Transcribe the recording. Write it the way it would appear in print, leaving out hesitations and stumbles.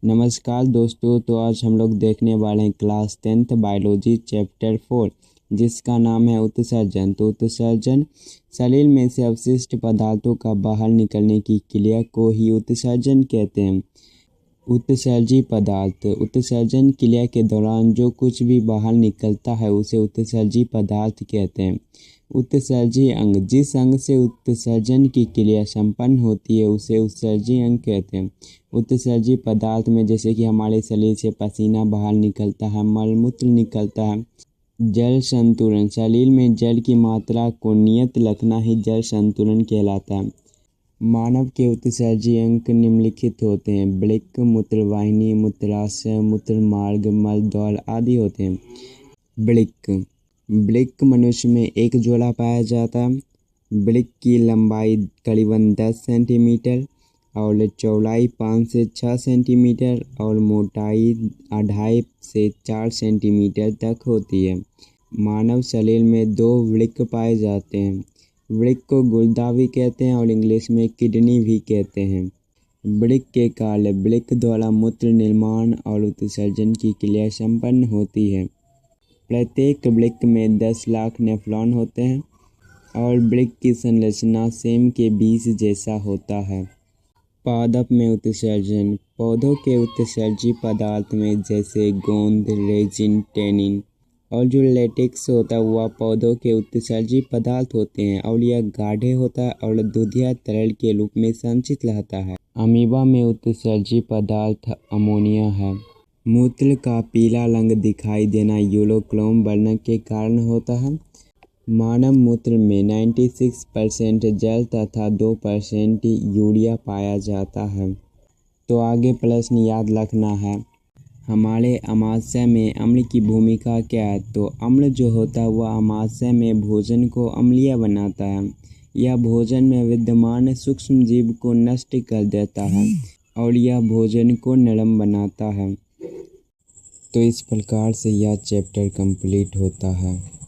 नमस्कार दोस्तों। तो आज हम लोग देखने वाले हैं क्लास 10th बायोलॉजी चैप्टर 4 जिसका नाम है उत्सर्जन। तो उत्सर्जन शरीर में से अवशिष्ट पदार्थों का बाहर निकलने की क्रिया को ही उत्सर्जन कहते हैं। उत्सर्जी पदार्थ उत्सर्जन क्रिया के दौरान जो कुछ भी बाहर निकलता है उसे उत्सर्जी पदार्थ कहते हैं। उत्सर्जी अंग जिस अंग से उत्सर्जन की क्रिया संपन्न होती है उसे उत्सर्जी अंग कहते हैं। उत्सर्जी पदार्थ में जैसे कि हमारे शरीर से पसीना बाहर निकलता है, मलमूत्र निकलता है। जल संतुलन शरीर में जल की मात्रा को नियत रखना ही जल संतुलन कहलाता है। मानव के उत्सर्जी अंग निम्नलिखित होते हैं: वृक्क, मूत्रवाहिनी, मूत्राशय, मूत्रमार्ग, मलद्वार आदि होते हैं। वृक्क मनुष्य में एक जोड़ा पाया जाता है। वृक्क की लंबाई करीबन 10 सेंटीमीटर और चौड़ाई 5 से 6 सेंटीमीटर और मोटाई 2.5 से 4 सेंटीमीटर तक होती है। मानव शरीर में 2 वृक्क पाए जाते हैं। वृक्क को गुर्दा भी कहते हैं और इंग्लिश में किडनी भी कहते हैं। वृक्क के कार्य: वृक्क द्वारा मूत्र निर्माण और उत्सर्जन की क्रिया संपन्न होती है। प्रत्येक वृक्क में 10 लाख नेफ्रॉन होते हैं और वृक्क की संरचना सेम के बीज जैसा होता है। पादप में उत्सर्जन: पौधों के उत्सर्जी पदार्थ में जैसे गोंद, रेजिन, टैनिन और जो लेटेक्स होता है वह पौधों के उत्सर्जी पदार्थ होते हैं और यह गाढ़े होता है और दूधिया तरल के रूप में संचित रहता है। अमीबा में उत्सर्जी पदार्थ अमोनिया है। मूत्र का पीला रंग दिखाई देना यूरोक्रोम वर्ण के कारण होता है। मानव मूत्र में 96% जल तथा 2% यूरिया पाया जाता है। तो आगे प्रश्न याद रखना है, हमारे आमाशय में अम्ल की भूमिका क्या है। तो अम्ल जो होता है वह आमाशय में भोजन को अम्लीय बनाता है। यह भोजन में विद्यमान सूक्ष्म जीव को नष्ट कर देता है और यह भोजन को नरम बनाता है। तो इस प्रकार से यह चैप्टर कंप्लीट होता है।